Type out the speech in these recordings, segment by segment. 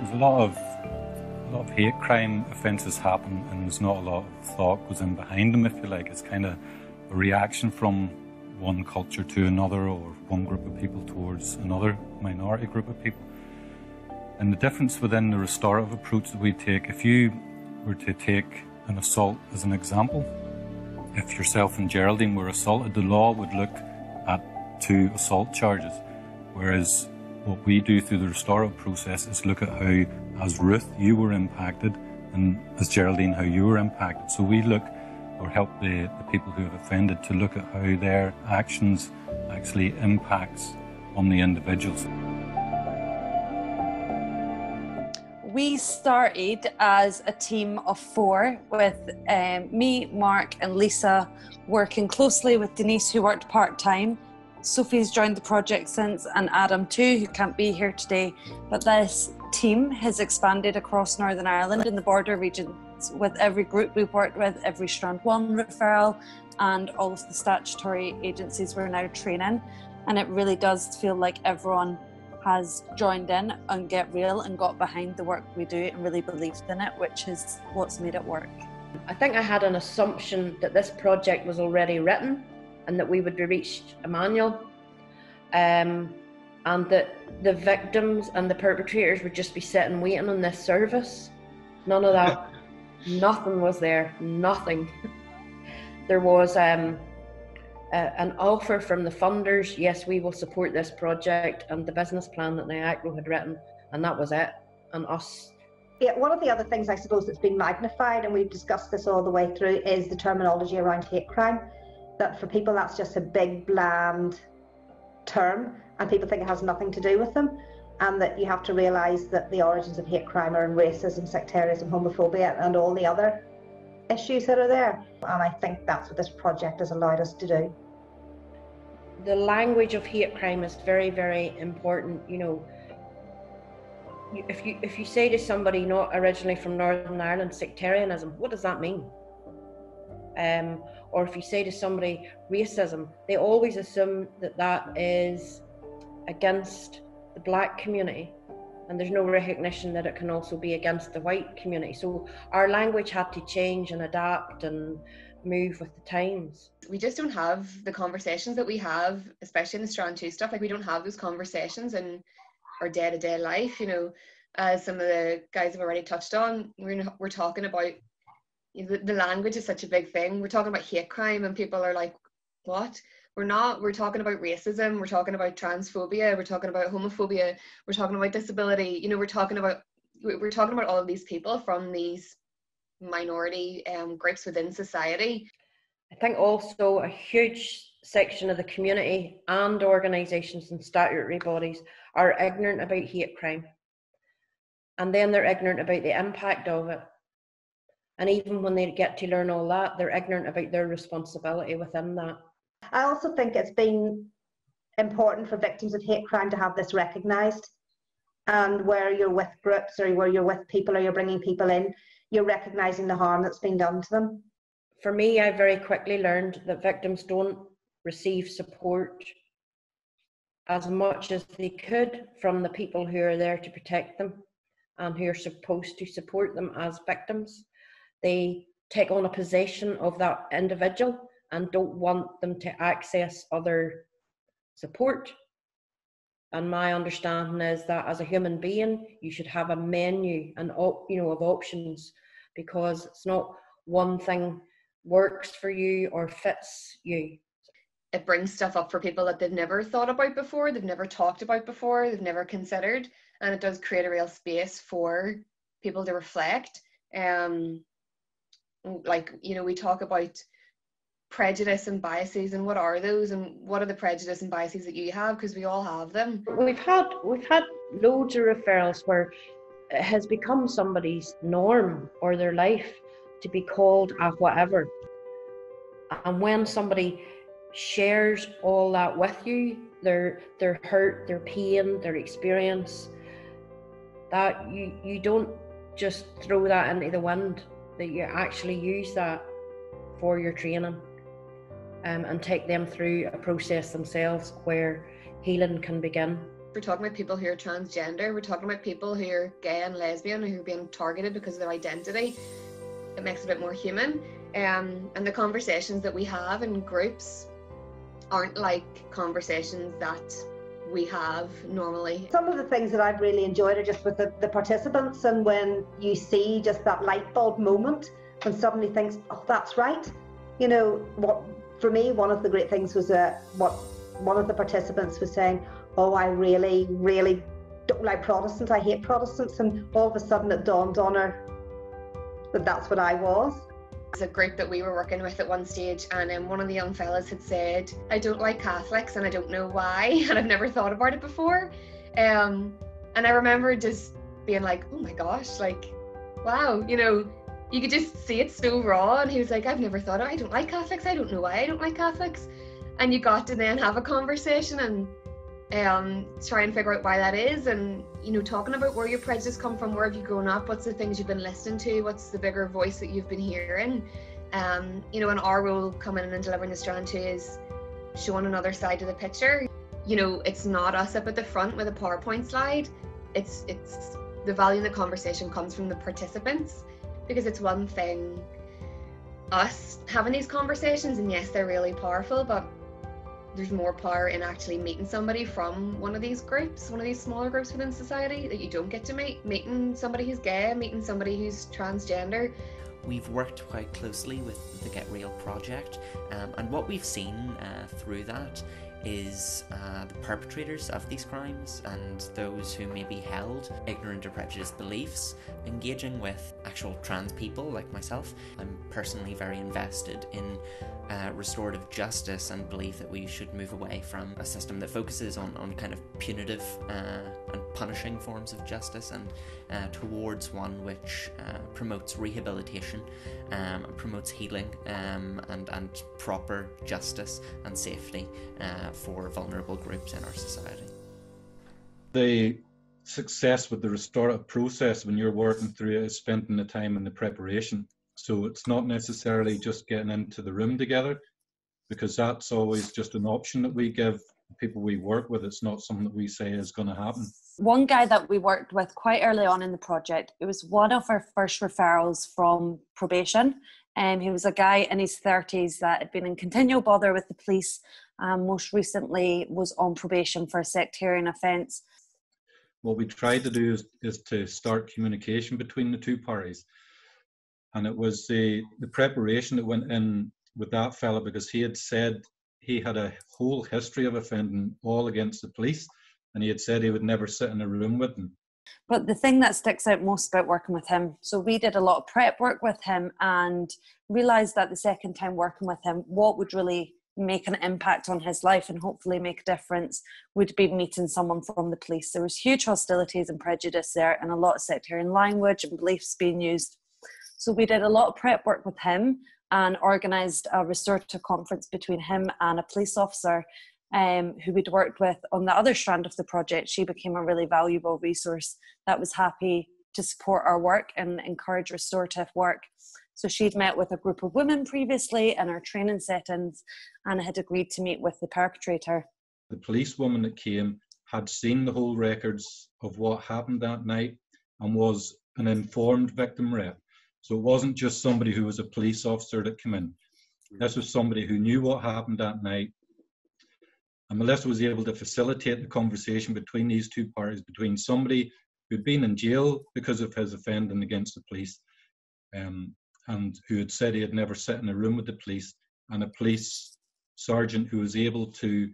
There's a lot of hate crime offences happen, and there's not a lot of thought goes in behind them, if you like. It's kind of a reaction from one culture to another, or one group of people towards another minority group of people. And the difference within the restorative approach that we take, if you were to take an assault as an example, if yourself and Geraldine were assaulted, the law would look at 2 assault charges, whereas what we do through the restorative process is look at how, as Ruth, you were impacted, and as Geraldine, how you were impacted. So we look, or help the people who have offended to look at how their actions actually impacts on the individuals. We started as a team of 4 with me, Mark and Lisa working closely with Denise, who worked part-time. Sophie's joined the project since, and Adam too, who can't be here today. But this team has expanded across Northern Ireland in the border regions with every group we've worked with, every Strand 1 referral, and all of the statutory agencies we're now training. And it really does feel like everyone has joined in and Get Real and got behind the work we do and really believed in it, which is what's made it work. I think I had an assumption that this project was already written and that we would be reached a manual, and that the victims and the perpetrators would just be sitting waiting on this service. None of that. Nothing was there. Nothing. There was an offer from the funders. Yes, we will support this project, and the business plan that NIACRO had written, and that was it. And us. Yeah, one of the other things I suppose that's been magnified, and we've discussed this all the way through, is the terminology around hate crime. That for people that's just a big bland term, and people think it has nothing to do with them, and that you have to realise that the origins of hate crime are in racism, sectarianism, homophobia, and all the other issues that are there. And I think that's what this project has allowed us to do. The language of hate crime is very, very important. You know, if you say to somebody not originally from Northern Ireland, sectarianism, what does that mean? Or if you say to somebody racism, they always assume that that is against the black community, and there's no recognition that it can also be against the white community. So our language had to change and adapt and move with the times. We just don't have the conversations that we have, especially in the Strand 2 stuff. Like, we don't have those conversations in our day-to-day life, you know. As some of the guys have already touched on, we're talking about, you know, the language is such a big thing. We're talking about hate crime and people are like, what? We're not. We're talking about racism, we're talking about transphobia, we're talking about homophobia, we're talking about disability, you know, we're talking about all of these people from these minority groups within society. I think also a huge section of the community and organisations and statutory bodies are ignorant about hate crime, and then they're ignorant about the impact of it. And even when they get to learn all that, they're ignorant about their responsibility within that. I also think it's been important for victims of hate crime to have this recognised, and where you're with groups or where you're with people or you're bringing people in, you're recognising the harm that's been done to them. For me, I very quickly learned that victims don't receive support as much as they could from the people who are there to protect them and who are supposed to support them as victims. They take on a position of that individual and don't want them to access other support. And my understanding is that as a human being, you should have a menu and, you know, of options, because it's not one thing works for you or fits you. It brings stuff up for people that they've never thought about before, they've never talked about before, they've never considered, and it does create a real space for people to reflect. Like, you know, we talk about prejudice and biases, and what are those, and what are the prejudice and biases that you have, because we all have them. We've had loads of referrals where it has become somebody's norm or their life to be called a whatever. And when somebody shares all that with you, their hurt, their pain, their experience, that you don't just throw that into the wind, that you actually use that for your training, and take them through a process themselves where healing can begin. We're talking about people who are transgender. We're talking about people who are gay and lesbian, who are being targeted because of their identity. It makes it a bit more human. And the conversations that we have in groups aren't like conversations that we have normally. Some of the things that I've really enjoyed are just with the participants, and when you see just that light bulb moment when somebody thinks, oh, that's right. You know, what for me, one of the great things was what one of the participants was saying, oh, I really, really don't like Protestants, I hate Protestants, and all of a sudden it dawned on her that that's what I was. It's a group that we were working with at one stage, and one of the young fellas had said, I don't like Catholics and I don't know why, and I've never thought about it before. And I remember just being like, oh my gosh, like, wow, you know, you could just see it so raw. And he was like, I've never thought I don't like Catholics, I don't know why I don't like Catholics. And you got to then have a conversation and try and figure out why that is, and you know, talking about where your prejudice come from, where have you grown up, what's the things you've been listening to, what's the bigger voice that you've been hearing. You know, and our role coming in and delivering the Strand 2 is showing another side of the picture. You know, it's not us up at the front with a PowerPoint slide. It's the value in the conversation comes from the participants, because it's one thing us having these conversations, and yes, they're really powerful, but there's more power in actually meeting somebody from one of these groups, one of these smaller groups within society that you don't get to meet. Meeting somebody who's gay, meeting somebody who's transgender. We've worked quite closely with the Get Real project, and what we've seen through that is the perpetrators of these crimes and those who may be held ignorant or prejudiced beliefs engaging with actual trans people like myself. I'm personally very invested in restorative justice and believe that we should move away from a system that focuses on kind of punitive and punishing forms of justice, and towards one which promotes rehabilitation, promotes healing, and proper justice and safety for vulnerable groups in our society. The success with the restorative process when you're working through it is spending the time in the preparation. So it's not necessarily just getting into the room together, because that's always just an option that we give people we work with. It's not something that we say is going to happen. One guy that we worked with quite early on in the project, it was one of our first referrals from probation. He was a guy in his 30s that had been in continual bother with the police, and most recently was on probation for a sectarian offence. What we tried to do is to start communication between the two parties. And it was the preparation that went in with that fella, because he had said he had a whole history of offending all against the police, and he had said he would never sit in a room with them. But the thing that sticks out most about working with him, so we did a lot of prep work with him and realised that the second time working with him, what would really make an impact on his life and hopefully make a difference would be meeting someone from the police. There was huge hostilities and prejudice there, and a lot of sectarian language and beliefs being used. So we did a lot of prep work with him and organised a restorative conference between him and a police officer who we'd worked with on the other strand of the project. She became a really valuable resource that was happy to support our work and encourage restorative work. So she'd met with a group of women previously in our training settings and had agreed to meet with the perpetrator. The policewoman that came had seen the whole records of what happened that night and was an informed victim rep. So it wasn't just somebody who was a police officer that came in. This was somebody who knew what happened that night. And Melissa was able to facilitate the conversation between these two parties, between somebody who'd been in jail because of his offending against the police, and who had said he had never sat in a room with the police, and a police sergeant who was able to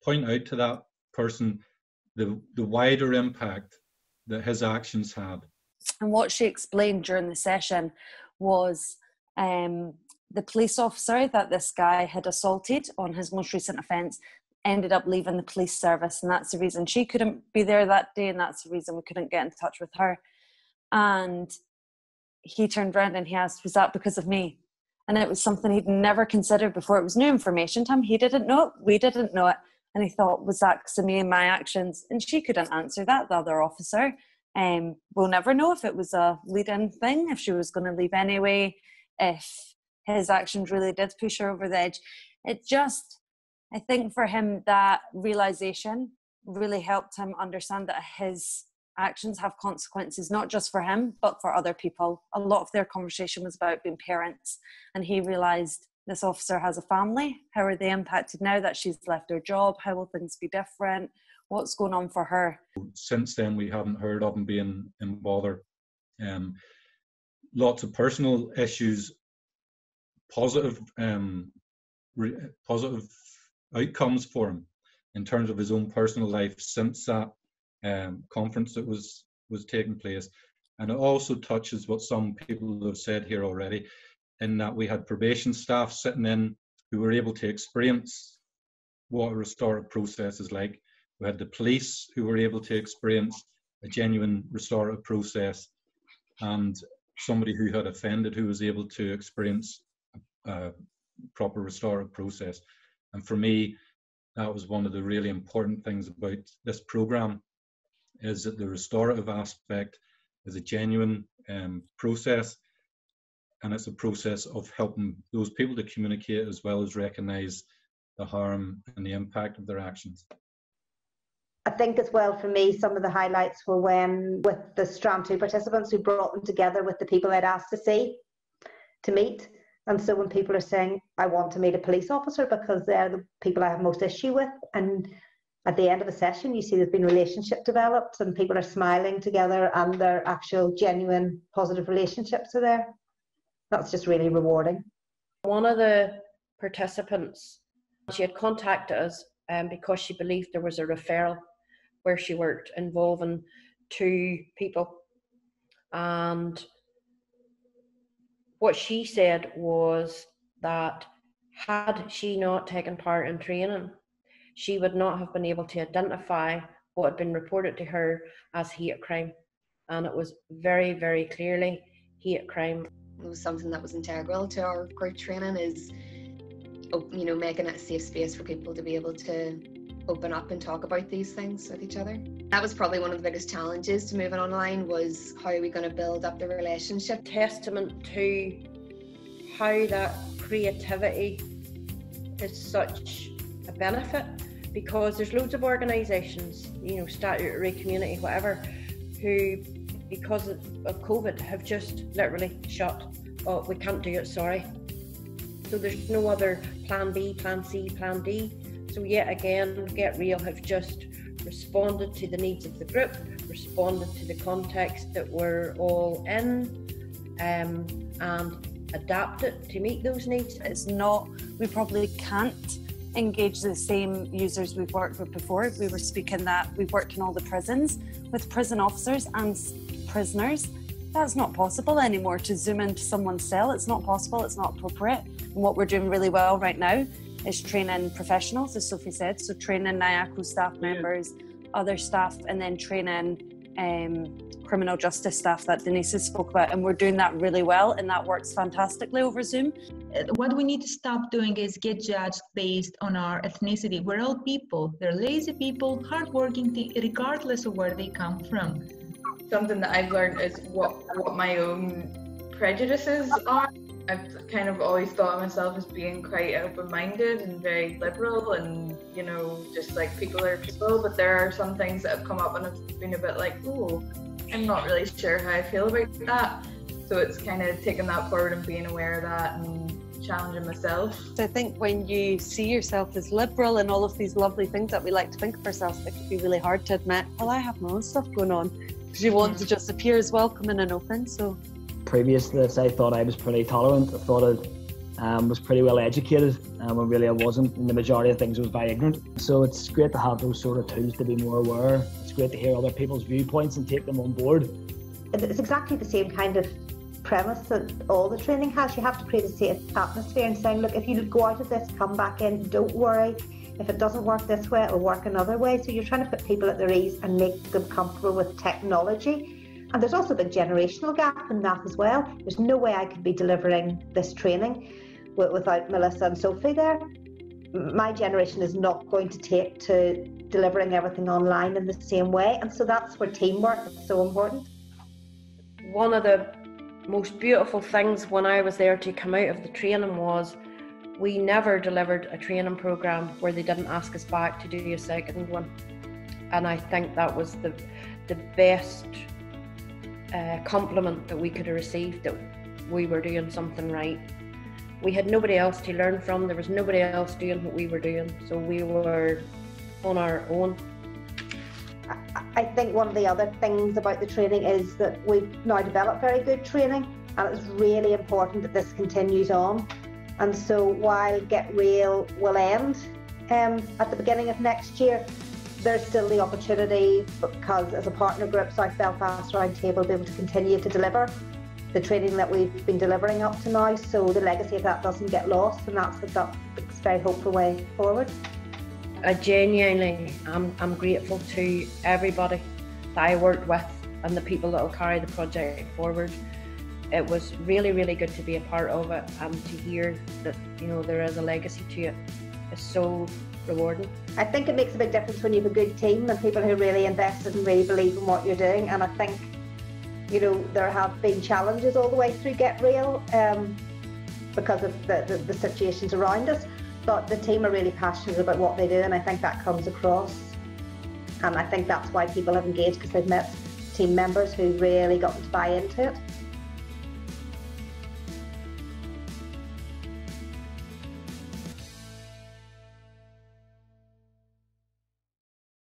point out to that person the wider impact that his actions had. And what she explained during the session was the police officer that this guy had assaulted on his most recent offence ended up leaving the police service, and that's the reason she couldn't be there that day, and that's the reason we couldn't get in touch with her. And he turned around and he asked, was that because of me? And it was something he'd never considered before. It was new information to him. He didn't know it. We didn't know it. And he thought, was that because of me and my actions? And she couldn't answer that, the other officer. We'll never know if it was a lead-in thing, if she was going to leave anyway, if his actions really did push her over the edge. It just, I think for him, that realisation really helped him understand that his actions have consequences, not just for him, but for other people. A lot of their conversation was about being parents, and he realised this officer has a family. How are they impacted now that she's left her job? How will things be different? What's going on for her? Since then, we haven't heard of him being in bother. Lots of personal issues, positive outcomes for him in terms of his own personal life since that conference that was taking place. And it also touches what some people have said here already, in that we had probation staff sitting in who were able to experience what a restorative process is like. We had the police who were able to experience a genuine restorative process, and somebody who had offended who was able to experience a proper restorative process. And for me, that was one of the really important things about this program, is that the restorative aspect is a genuine process, and it's a process of helping those people to communicate as well as recognise the harm and the impact of their actions. I think as well for me, some of the highlights were when, with the Strand 2 participants, who brought them together with the people I'd asked to meet. And so when people are saying, I want to meet a police officer because they're the people I have most issue with, and at the end of a session, you see there's been relationship developed and people are smiling together and their actual genuine positive relationships are there. That's just really rewarding. One of the participants, she had contacted us because she believed there was a referral where she worked involving 2 people. And what she said was that had she not taken part in training, she would not have been able to identify what had been reported to her as hate crime. And it was very, very clearly hate crime. It was something that was integral to our group training, is, you know, making it a safe space for people to be able to open up and talk about these things with each other. That was probably one of the biggest challenges to moving online, was how are we going to build up the relationship. Testament to how that creativity is such a benefit, because there's loads of organisations, you know, statutory, community, whatever, who, because of COVID, have just literally shut. Oh, we can't do it, sorry. So there's no other plan B, plan C, plan D. So yet again, Get Real have just responded to the needs of the group, responded to the context that we're all in, and adapted to meet those needs. It's not, we probably can't engage the same users we've worked with before. We were speaking that we've worked in all the prisons with prison officers and prisoners. That's not possible anymore, to zoom into someone's cell. It's not possible, it's not appropriate. And what we're doing really well right now is training professionals, as Sophie said, so training NIACO staff members, other staff, and then training criminal justice staff that Denise has spoke about, and we're doing that really well, and that works fantastically over Zoom. What we need to stop doing is get judged based on our ethnicity. We're all people. They're lazy people, hardworking, regardless of where they come from. Something that I've learned is what my own prejudices are. I've kind of always thought of myself as being quite open-minded and very liberal, and, you know, just like people are people, but there are some things that have come up and I've been a bit like, oh, I'm not really sure how I feel about that. So it's kind of taking that forward and being aware of that and challenging myself. I think when you see yourself as liberal and all of these lovely things that we like to think of ourselves, it can be really hard to admit, well, I have my own stuff going on, because you want to just appear as welcoming and open. So previous to this, I thought I was pretty tolerant. I thought I was pretty well educated, when really I wasn't, and the majority of things I was very ignorant. So it's great to have those sort of tools to be more aware. It's great to hear other people's viewpoints and take them on board. It's exactly the same kind of premise that all the training has. You have to create a safe atmosphere and saying, look, if you go out of this, come back in, don't worry. If it doesn't work this way, it'll work another way. So you're trying to put people at their ease and make them comfortable with technology. And there's also a big generational gap in that as well. There's no way I could be delivering this training without Melissa and Sophie there. My generation is not going to take to delivering everything online in the same way. And so that's where teamwork is so important. One of the most beautiful things when I was there to come out of the training was we never delivered a training program where they didn't ask us back to do a second one. And I think that was the best compliment that we could have received, that we were doing something right. We had nobody else to learn from. There was nobody else doing what we were doing, so we were on our own. I think one of the other things about the training is that we've now developed very good training, and it's really important that this continues on. And so while Get Real will end at the beginning of next year, there's still the opportunity, because as a partner group, South Belfast Roundtable will be able to continue to deliver the training that we've been delivering up to now, so the legacy of that doesn't get lost, and that's a very hopeful way forward. I genuinely I'm grateful to everybody that I worked with and the people that will carry the project forward. It was really, really good to be a part of it, and to hear that, you know, there is a legacy to it is so rewarding. I think it makes a big difference when you have a good team and people who really invested and really believe in what you're doing. And I think, you know, there have been challenges all the way through Get Real because of the situations around us, but the team are really passionate about what they do, and I think that comes across. And I think that's why people have engaged, because they've met team members who really got them to buy into it.